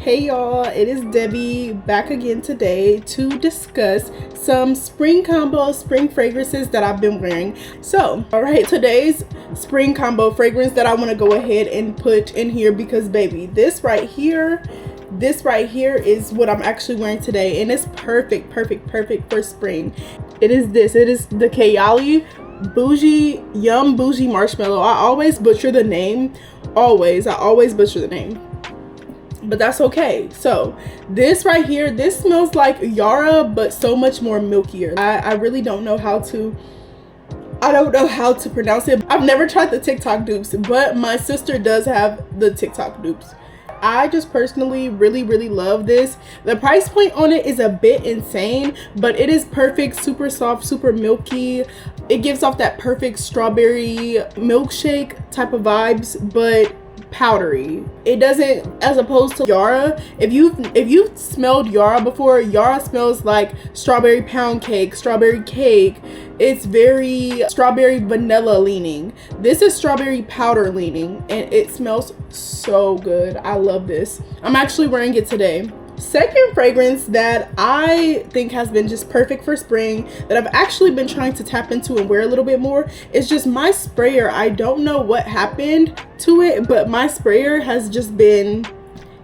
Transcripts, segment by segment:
Hey y'all, it is Debbie back again today to discuss some spring combo spring fragrances that I've been wearing. So, alright, today's spring combo fragrance that I want to go ahead and put in here because baby, this right here is what I'm actually wearing today, and it's perfect for spring. It is the Kayali Boujee Yum Boujee Marshmallow. I always butcher the name. I always butcher the name, but that's okay. So this right here, this smells like Yara but so much more milkier. I really don't know how to pronounce it. I've never tried the TikTok dupes, but my sister does have the TikTok dupes. I just personally really love this. The price point on it is a bit insane, but it is perfect, super soft, super milky. It gives off that perfect strawberry milkshake type of vibes, but powdery. It doesn't, as opposed to Yara. If you've smelled Yara before, Yara smells like strawberry pound cake, strawberry cake. It's very strawberry vanilla leaning. This is strawberry powder leaning, and it smells so good. I love this. I'm actually wearing it today. Second fragrance that I think has been just perfect for spring, that I've actually been trying to tap into and wear a little bit more, is just my sprayer. I don't know what happened to it, but my sprayer has just been,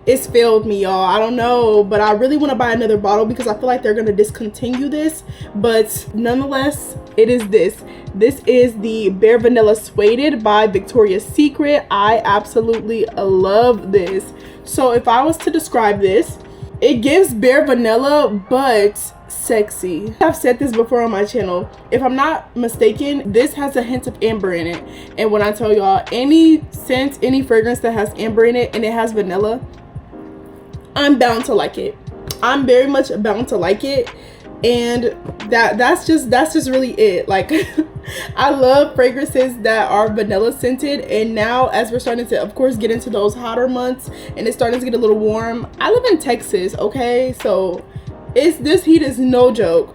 it's failed me, y'all. I don't know, but I really want to buy another bottle because I feel like they're going to discontinue this. But nonetheless, it is this. This is the Bare Vanilla Sueded by Victoria's Secret. I absolutely love this. So if I was to describe this, it gives bare vanilla but sexy. I've said this before on my channel. If I'm not mistaken, this has a hint of amber in it. And when I tell y'all, any scent, any fragrance that has amber in it and it has vanilla, I'm bound to like it. I'm very much bound to like it. And that's just really it. Like I love fragrances that are vanilla scented, and now as we're starting to of course get into those hotter months and it's starting to get a little warm. I live in Texas, okay? So this heat is no joke.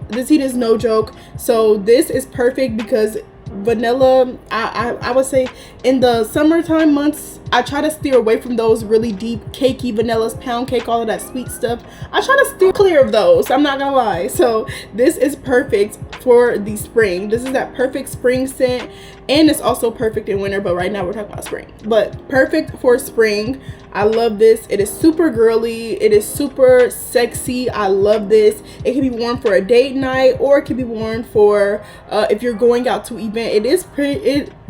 So this is perfect because vanilla, I would say in the summertime months, I try to steer away from those really deep cakey vanillas, pound cake, all of that sweet stuff. I try to steer clear of those, I'm not gonna lie. So this is perfect for the spring. This is that perfect spring scent, and it's also perfect in winter, but right now we're talking about spring. But perfect for spring. I love this. It is super girly, it is super sexy. I love this. It can be worn for a date night, or it can be worn for if you're going out to event.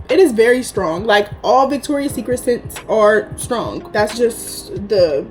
It is very strong. Like all Victoria's Secret scents are strong. That's just the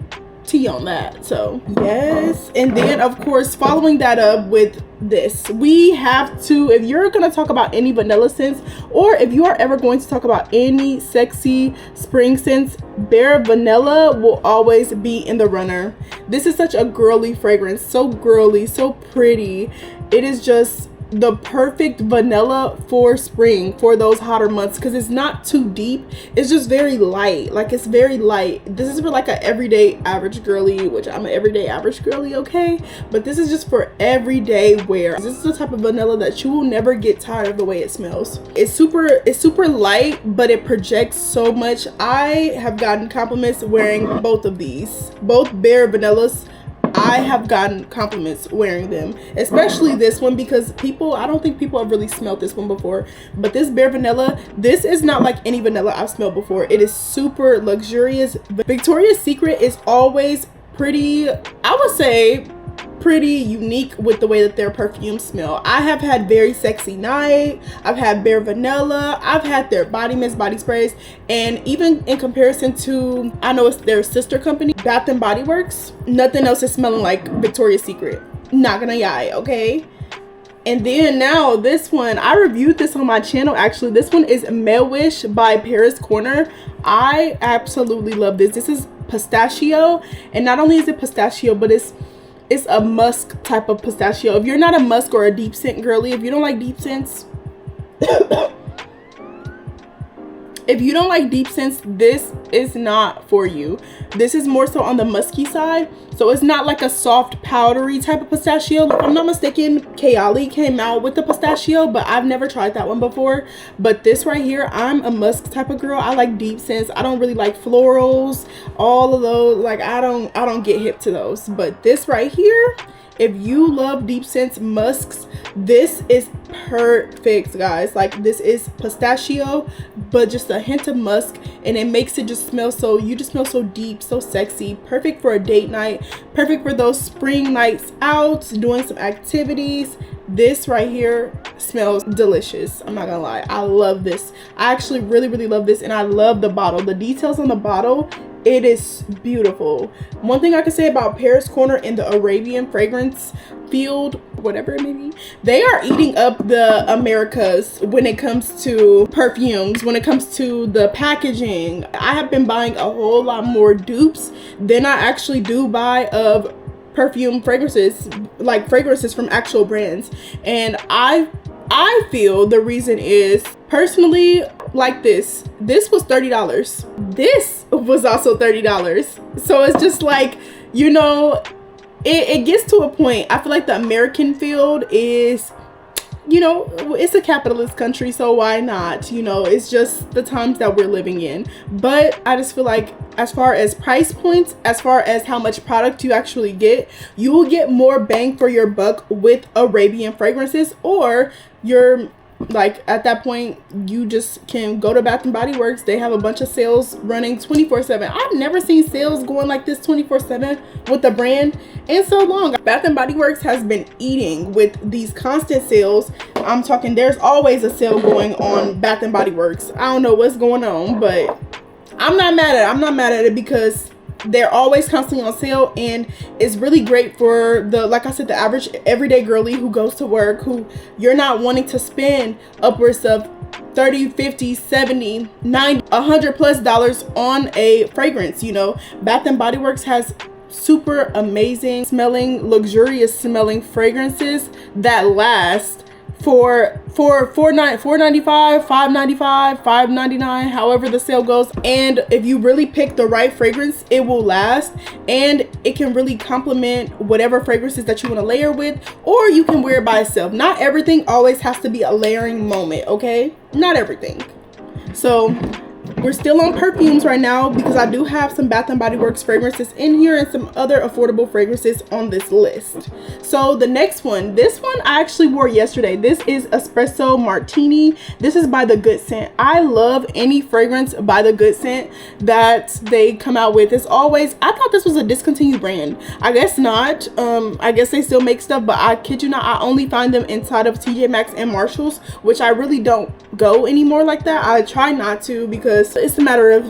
tea on that. So yes. And then of course, following that up with this, we have to, if you're gonna talk about any vanilla scents, or if you are ever going to talk about any sexy spring scents, Bare Vanilla will always be in the runner. This is such a girly fragrance, so girly, so pretty. It is just the perfect vanilla for spring, for those hotter months, because it's not too deep. It's just very light. Like it's very light. This is for like an everyday average girly, which I'm an everyday average girly, okay? But this is just for everyday wear. This is the type of vanilla that you will never get tired of the way it smells. It's super light, but it projects so much. I have gotten compliments wearing both of these, both Bare Vanillas. I have gotten compliments wearing them, especially this one, because I don't think people have really smelled this one before. But this Bare Vanilla, this is not like any vanilla I've smelled before. It is super luxurious. Victoria's Secret is always pretty, I would say, pretty unique with the way that their perfumes smell. I have had Very Sexy Night, I've had Bare Vanilla, I've had their body mist, body sprays, and even in comparison to, I know it's their sister company, Bath and Body Works, nothing else is smelling like Victoria's Secret. Not gonna lie, okay? And then now this one, I reviewed this on my channel actually. This one is Mehwish by Paris Corner. I absolutely love this. This is pistachio, and not only is it pistachio, but it's a musk type of pistachio. If you're not a musk or a deep scent girly, if you don't like deep scents, if you don't like deep scents, this is not for you. This is more so on the musky side, so it's not like a soft powdery type of pistachio. If I'm not mistaken, Kayali came out with the pistachio, but I've never tried that one before. But this right here, I'm a musk type of girl. I like deep scents. I don't really like florals, all of those. Like I don't get hip to those. But this right here, if you love deep scents, musks, this is perfect, guys. Like this is pistachio but just a hint of musk, and it makes it just smell so, you just smell so deep, so sexy. Perfect for a date night, perfect for those spring nights out, doing some activities. This right here smells delicious. I'm not gonna lie, I love this. I actually really love this, and I love the bottle. The details on the bottle, it is beautiful. One thing I can say about Paris Corner in the Arabian fragrance field, whatever it may be, they are eating up the Americas when it comes to perfumes, when it comes to the packaging. I have been buying a whole lot more dupes than I actually do buy of perfume fragrances, like fragrances from actual brands. And I feel the reason is, personally, like this was $30. This was also $30. So it's just like, you know, it gets to a point. I feel like the American field is, you know, it's a capitalist country, so why not? You know, it's just the times that we're living in. But I just feel like, as far as price points, as far as how much product you actually get, you will get more bang for your buck with Arabian fragrances, or you're like, at that point, you just can go to Bath and Body Works. They have a bunch of sales running 24/7. I've never seen sales going like this 24/7 with the brand in so long. Bath and Body Works has been eating with these constant sales. I'm talking, there's always a sale going on Bath and Body Works. I don't know what's going on, but I'm not mad at it. I'm not mad at it because they're always constantly on sale, and it's really great for the, like I said, the average everyday girly who goes to work, who you're not wanting to spend upwards of 30, 50, 70, 90, $100+ on a fragrance. You know, Bath and Body Works has super amazing smelling, luxurious smelling fragrances that last for $4.95, $5.95, $5.99, however the sale goes. And if you really pick the right fragrance, it will last, and it can really complement whatever fragrances that you want to layer with, or you can wear it by itself. Not everything always has to be a layering moment, okay? Not everything. So we're still on perfumes right now because I do have some Bath and Body Works fragrances in here and some other affordable fragrances on this list. So the next one, this one I actually wore yesterday. This is Espresso Martini. This is by The Good Scent. I love any fragrance by The Good Scent that they come out with. It's always, I thought this was a discontinued brand. I guess not. I guess they still make stuff, but I kid you not, I only find them inside of TJ Maxx and Marshalls, which I really don't go anymore like that. I try not to because it's a matter of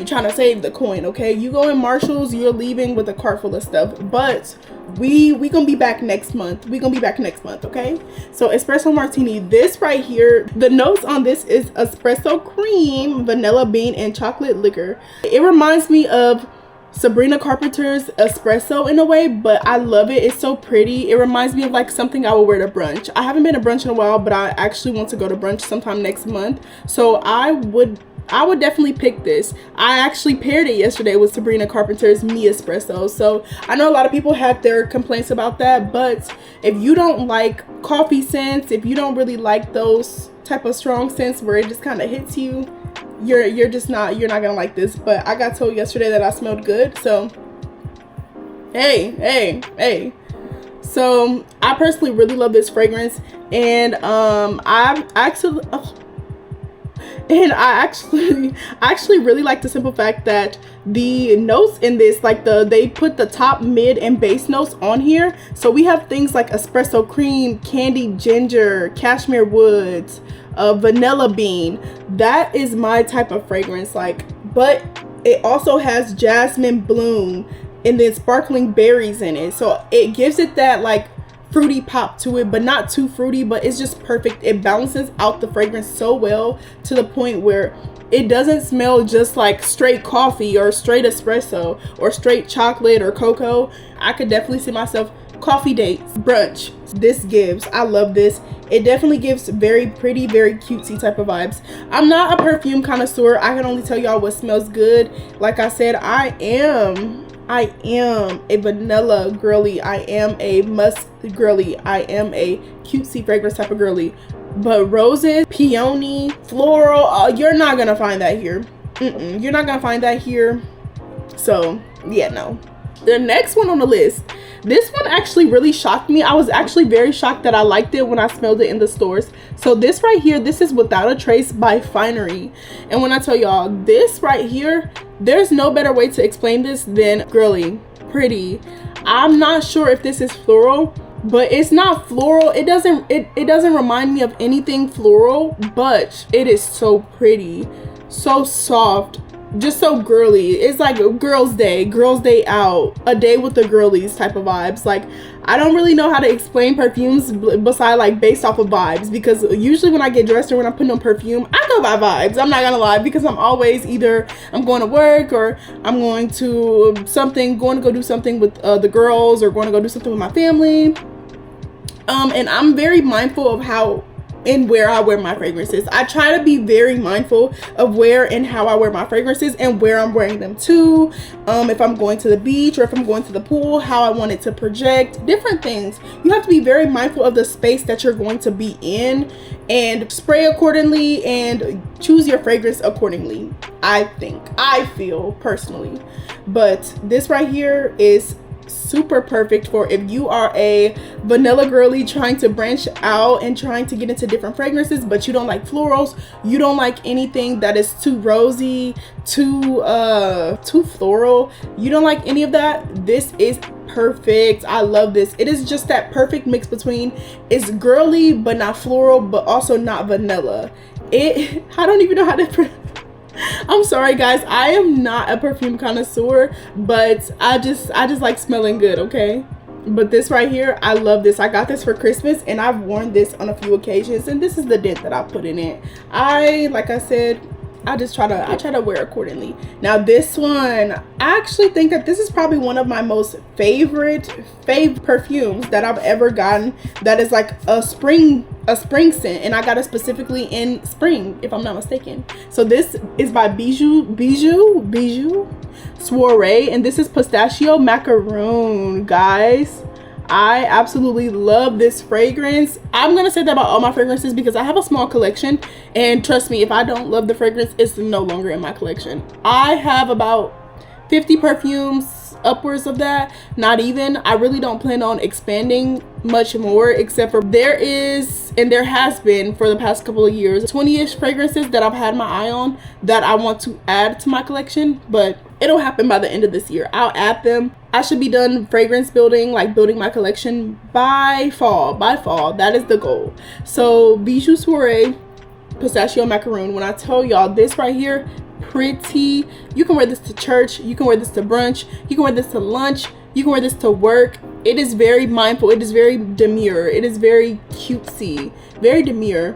trying to save the coin, okay? You go in Marshalls, you're leaving with a cart full of stuff. But we gonna be back next month. Okay? So Espresso Martini, this right here, the notes on this is espresso cream, vanilla bean, and chocolate liquor. It reminds me of Sabrina Carpenter's Espresso in a way, but I love it. It's so pretty. It reminds me of like something I would wear to brunch. I haven't been to brunch in a while, but I actually want to go to brunch sometime next month. So I would definitely pick this. I actually paired it yesterday with Sabrina Carpenter's Me Espresso. So I know a lot of people have their complaints about that, but if you don't like coffee scents, if you don't really like those type of strong scents where it just kind of hits you, you're not gonna like this. But I got told yesterday that I smelled good, so hey. So I personally really love this fragrance, and I actually really like the simple fact that the notes in this, like they put the top, mid, and base notes on here. So we have things like espresso cream, candied ginger, cashmere woods, vanilla bean. That is my type of fragrance, like, but it also has jasmine bloom and then sparkling berries in it, so it gives it that like fruity pop to it, but not too fruity, but it's just perfect. It balances out the fragrance so well to the point where it doesn't smell just like straight coffee or straight espresso or straight chocolate or cocoa. I could definitely see myself coffee dates, brunch. This gives, I love this. It definitely gives very pretty, very cutesy type of vibes. I'm not a perfume connoisseur. I can only tell y'all what smells good. Like I said, I am a vanilla girly. I am a musk girly. I am a cutesy fragrance type of girly. But roses, peony, floral, you're not gonna find that here. You're not gonna find that here. So yeah, no. The next one on the list, this one actually really shocked me. I was actually very shocked that I liked it when I smelled it in the stores. So this right here, this is Without a Trace by Finery. And when I tell y'all, this right here, there's no better way to explain this than girly, pretty. I'm not sure if this is floral, but it's not floral. It doesn't remind me of anything floral, but it is so pretty, so soft, just so girly. It's like a girls day out, a day with the girlies type of vibes. Like, I don't really know how to explain perfumes beside like based off of vibes, because usually when I get dressed or when I'm putting on perfume, I go by vibes. I'm not gonna lie, because I'm always either I'm going to work or I'm going to going to go do something with the girls, or going to go do something with my family. And I'm very mindful of how and where I wear my fragrances. I try to be very mindful of where and how I wear my fragrances and where I'm wearing them to. If I'm going to the beach or if I'm going to the pool, how I want it to project, different things. You have to be very mindful of the space that you're going to be in and spray accordingly and choose your fragrance accordingly. I feel personally. But this right here is super perfect for if you are a vanilla girly trying to branch out and trying to get into different fragrances, but you don't like florals, you don't like anything that is too rosy, too floral, you don't like any of that. This is perfect. I love this. It is just that perfect mix between, it's girly but not floral, but also not vanilla. I don't even know how to I'm sorry guys, I am not a perfume connoisseur, but I just like smelling good, okay? But this right here, I love this. I got this for Christmas and I've worn this on a few occasions, and this is the dent that I put in it. Like I said, I try to wear accordingly. Now this one, I actually think that this is probably one of my most favorite perfumes that I've ever gotten. That is like a spring scent, and I got it specifically in spring, if I'm not mistaken. So this is by Bijou, Suere, and this is Pistachio Macaroon, guys. I absolutely love this fragrance. I'm gonna say that about all my fragrances because I have a small collection, and trust me, if I don't love the fragrance, it's no longer in my collection. I have about 50 perfumes, upwards of that, not even. I really don't plan on expanding much more, except for there has been for the past couple of years 20-ish fragrances that I've had my eye on that I want to add to my collection, but it'll happen by the end of this year. I'll add them. I should be done fragrance building, like building my collection by fall. That is the goal. So Bijou Suere Pistachio Macaroon. When I tell y'all, this right here, pretty. You can wear this to church, you can wear this to brunch, you can wear this to lunch, you can wear this to work. It is very mindful, it is very demure, it is very cutesy, very demure.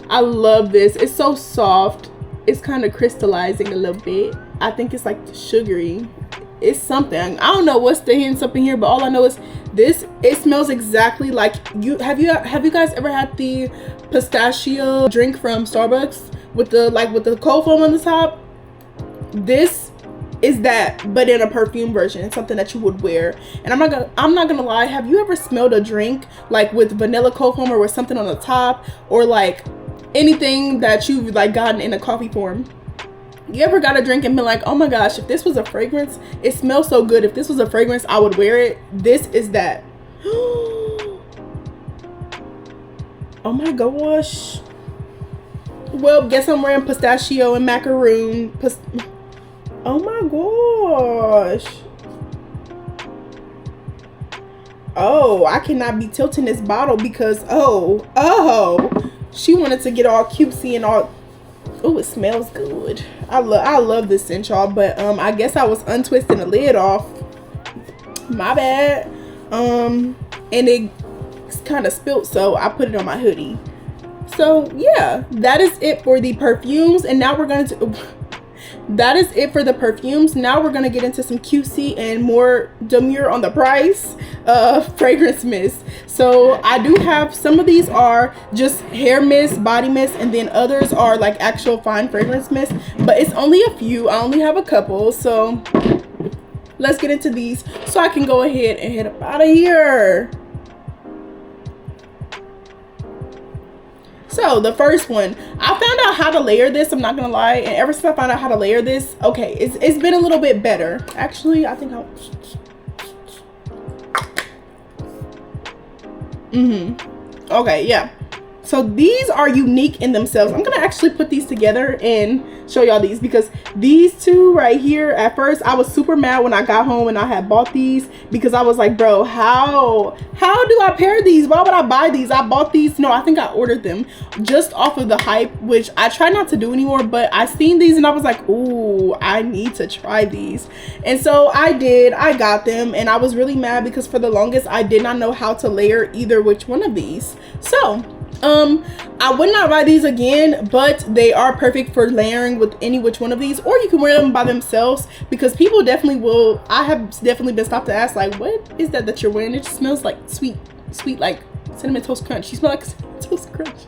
I love this. It's so soft. It's kind of crystallizing a little bit. I think it's like sugary. It's something. I don't know what's the hints up in here, but all I know is this. It smells exactly like you. Have you guys ever had the pistachio drink from Starbucks with the cold foam on the top? This is that, but in a perfume version. It's something that you would wear. And I'm not gonna lie. Have you ever smelled a drink like with vanilla cold foam or with something on the top, or like anything that you've like gotten in a coffee form? You ever got a drink and been like, oh my gosh, if this was a fragrance, it smells so good. If this was a fragrance, I would wear it. This is that. Oh my gosh. Well, guess I'm wearing pistachio and macaroon. Oh my gosh. Oh, I cannot be tilting this bottle because she wanted to get all cutesy and all. Oh, it smells good. I love this scent, y'all. But I guess I was untwisting the lid off. My bad. And it kind of spilt, so I put it on my hoodie. So yeah, that is it for the perfumes. And now we're going to that is it for the perfumes. Now we're gonna get into some QC and more demure on the price fragrance mist. So I do have, some of these are just hair mist, body mist, and then others are like actual fine fragrance mist, but it's only a few. I only have a couple, so let's get into these so I can go ahead and head up out of here. So the first one, I found out how to layer this, I'm not gonna lie, and ever since I found out how to layer this, okay, it's been a little bit better. Actually, I think I'll okay, yeah. So these are unique in themselves. I'm gonna actually put these together and show y'all these, because these two right here, at first I was super mad when I got home and I had bought these, because I was like, bro, how do I pair these? Why would I buy these? I bought these, no, I think I ordered them just off of the hype, which I try not to do anymore, but I seen these and I was like, ooh, I need to try these. And so I did, I got them, and I was really mad because for the longest I did not know how to layer either which one of these. So I would not buy these again, but they are perfect for layering with any which one of these, or you can wear them by themselves, because people definitely will. I have definitely been stopped to ask, like, what is that you're wearing? It just smells like sweet like Cinnamon Toast Crunch. You smell like Cinnamon Toast Crunch.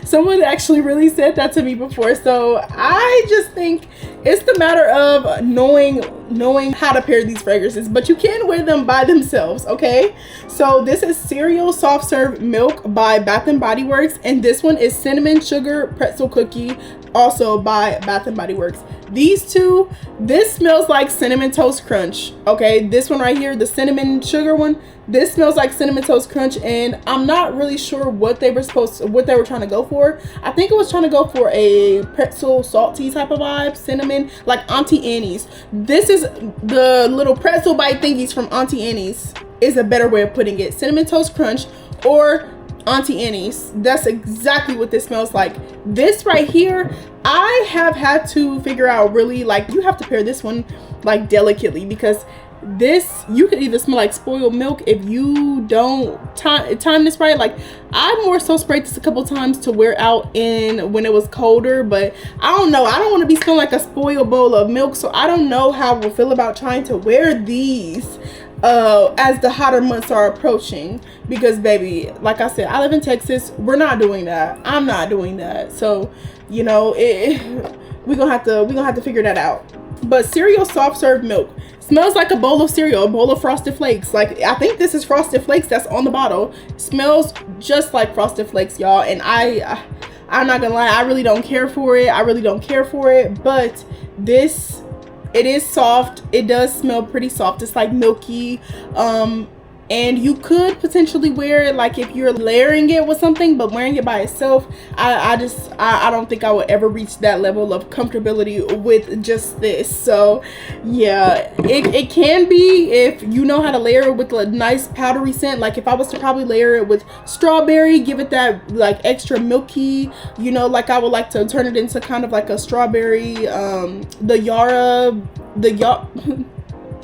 Someone actually really said that to me before. So I just think it's the matter of knowing how to pair these fragrances, but you can wear them by themselves, okay? So this is Cereal Soft Serve Milk by Bath and Body Works, and this one is Cinnamon Sugar Pretzel Cookie, also by Bath and Body Works. These two, this smells like Cinnamon Toast Crunch, okay? This one right here, the cinnamon sugar one, this smells like Cinnamon Toast Crunch, and I'm not really sure what they were trying to go for. I think it was trying to go for a pretzel salty type of vibe, cinnamon, like Auntie Annie's. This is the little pretzel bite thingies from Auntie Annie's, is a better way of putting it. Cinnamon Toast Crunch or Auntie Annie's. That's exactly what this smells like. This right here, I have had to figure out, really, like, you have to pair this one like delicately, because this, you could either smell like spoiled milk if you don't time this right. Like, I more so sprayed this a couple times to wear out in when it was colder, but I don't know, I don't want to be smelling like a spoiled bowl of milk, so I don't know how I will feel about trying to wear these as the hotter months are approaching, because baby, like I said, I live in Texas. We're not doing that. I'm not doing that. So, you know, we're gonna have to figure that out. But Cereal Soft Serve Milk smells like a bowl of cereal, a bowl of Frosted Flakes. Like, I think this is Frosted Flakes that's on the bottle. Smells just like Frosted Flakes, y'all. And I'm not gonna lie, I really don't care for it. But this, it is soft. It does smell pretty soft. It's like milky. And you could potentially wear it like if you're layering it with something, but wearing it by itself, I don't think I would ever reach that level of comfortability with just this. So yeah, it can be if you know how to layer it with a nice powdery scent. Like if I was to probably layer it with strawberry, give it that like extra milky, you know, like I would like to turn it into kind of like a strawberry, the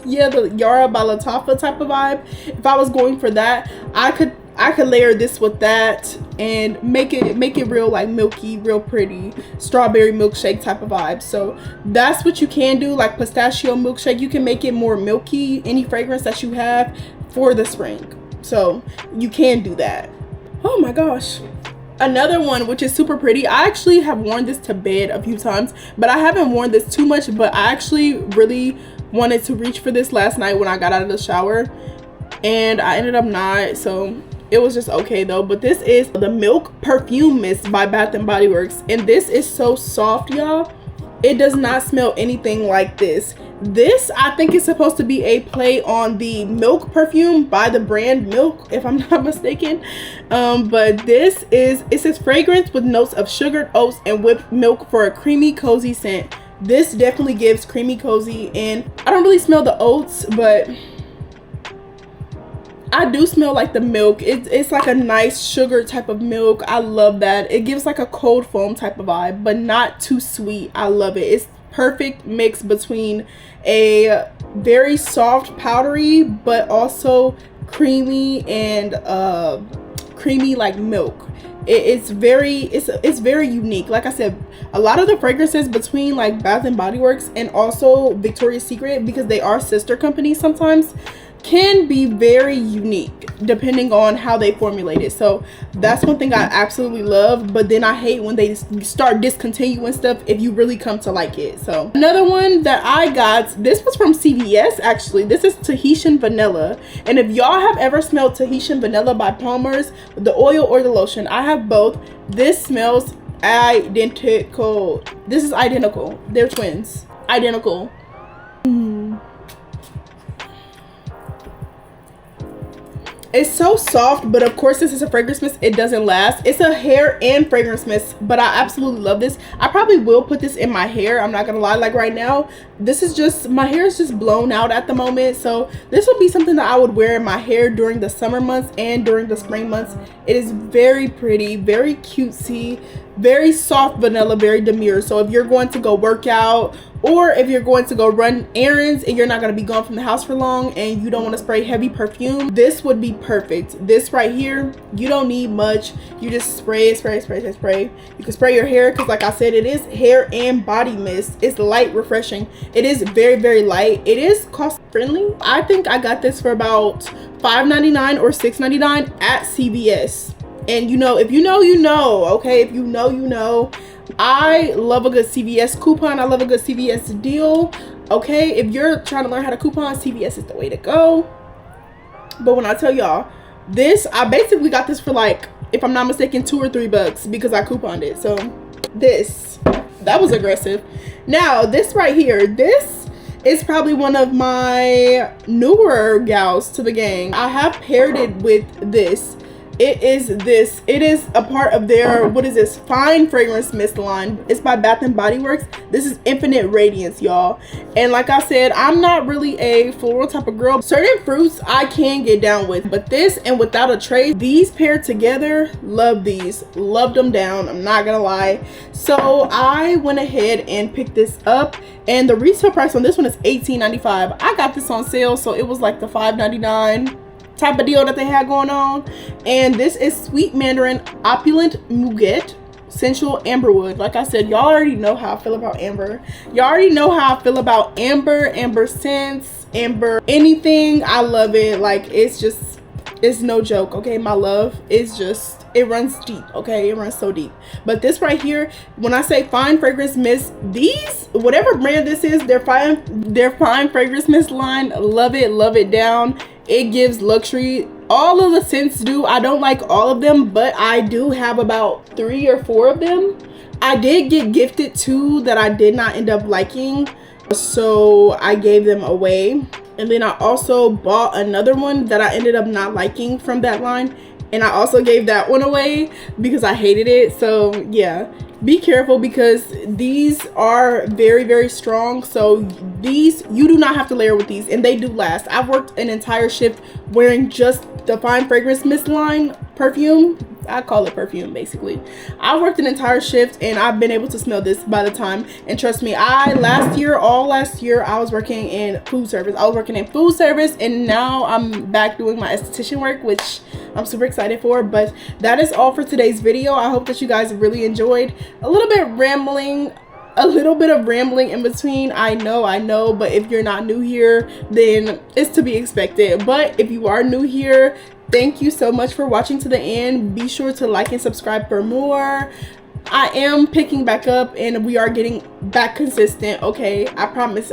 Yara by Lattafa type of vibe. If I was going for that, I could layer this with that and make it real like milky, real pretty strawberry milkshake type of vibe. So that's what you can do. Like pistachio milkshake, you can make it more milky, any fragrance that you have for the spring. So you can do that. Oh my gosh. Another one which is super pretty. I actually have worn this to bed a few times, but I haven't worn this too much. But I actually really wanted to reach for this last night when I got out of the shower, and I ended up not, so it was just okay though. But this is the Milk Perfume Mist by Bath and Body Works, and this is so soft, y'all. It does not smell anything like this. This, I think, is supposed to be a play on the Milk perfume by the brand Milk, if I'm not mistaken. But this is, it says fragrance with notes of sugared oats and whipped milk for a creamy, cozy scent. This definitely gives creamy, cozy, and I don't really smell the oats, but I do smell like the milk. It's like a nice sugar type of milk. I love that. It gives like a cold foam type of vibe, but not too sweet. I love it. It's perfect mix between a very soft powdery but also creamy and creamy like milk. It's very unique. Like I said, a lot of the fragrances between like Bath and Body Works and also Victoria's Secret, because they are sister companies sometimes, can be very unique depending on how they formulate it. So that's one thing I absolutely love, but then I hate when they start discontinuing stuff if you really come to like it. So another one that I got, this was from CVS actually. This is Tahitian Vanilla, and if y'all have ever smelled Tahitian Vanilla by Palmer's, the oil or the lotion, I have both. This smells identical. This is identical. They're twins. Identical. It's so soft, but of course this is a fragrance mist. It doesn't last. It's a hair and fragrance mist, but I absolutely love this. I probably will put this in my hair. I'm not gonna lie, like right now, this is just, my hair is just blown out at the moment. So this would be something that I would wear in my hair during the summer months and during the spring months. It is very pretty, very cutesy, very soft vanilla, very demure. So if you're going to go work out, or if you're going to go run errands and you're not going to be gone from the house for long and you don't want to spray heavy perfume, this would be perfect. This right here, you don't need much. You just spray. You can spray your hair, because like I said, it is hair and body mist. It's light, refreshing. It is very, very light. It is cost friendly. I think I got this for about $5.99 or $6.99 at CVS. And you know, if you know, you know, okay? If you know, you know. I love a good CVS coupon. I love a good CVS deal, okay? If you're trying to learn how to coupon, CVS is the way to go. But when I tell y'all, this, I basically got this for like, if I'm not mistaken, $2 or $3 because I couponed it. So this, that was aggressive. Now this right here, this is probably one of my newer gals to the gang. I have paired it with this. It is a part of their, what is this, fine fragrance mist line. It's by Bath and Body Works. This is Infinite Radiance, y'all. And like I said, I'm not really a floral type of girl. Certain fruits I can get down with, but this and Without a Trace, these paired together, love these, loved them down, I'm not gonna lie. So I went ahead and picked this up, and the retail price on this one is $18.95. I got this on sale, so it was like the $5.99 type of deal that they had going on. And this is Sweet Mandarin Opulent Muguet Sensual Amberwood. Like I said, y'all already know how I feel about amber. Y'all already know how I feel about amber scents, amber anything. I love it. Like, it's just, it's no joke, okay? My love is just, it runs deep, okay? It runs so deep. But this right here, when I say fine fragrance mist, these, whatever brand this is, their fine fragrance mist line, love it down. It gives luxury. All of the scents do. I don't like all of them, but I do have about 3 or 4 of them. I did get gifted 2 that I did not end up liking, so I gave them away. And then I also bought another one that I ended up not liking from that line, and I also gave that one away because I hated it. So yeah, be careful, because these are very, very strong. So these, you do not have to layer with these, and they do last. I've worked an entire shift wearing just the fine fragrance mist line perfume. I call it perfume basically. I worked an entire shift and I've been able to smell this by the time, and trust me, all last year I was working in food service. And now I'm back doing my esthetician work, which I'm super excited for. But that is all for today's video. I hope that you guys really enjoyed. A little bit of rambling in between, I know, but if you're not new here, then it's to be expected. But if you are new here, thank you so much for watching to the end. Be sure to like and subscribe for more. I am picking back up and we are getting back consistent, okay? I promise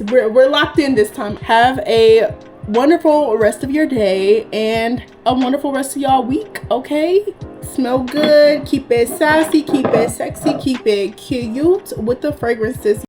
we're locked in this time. Have a wonderful rest of your day and a wonderful rest of y'all week, okay? Smell good, keep it sassy, keep it sexy, keep it cute with the fragrances.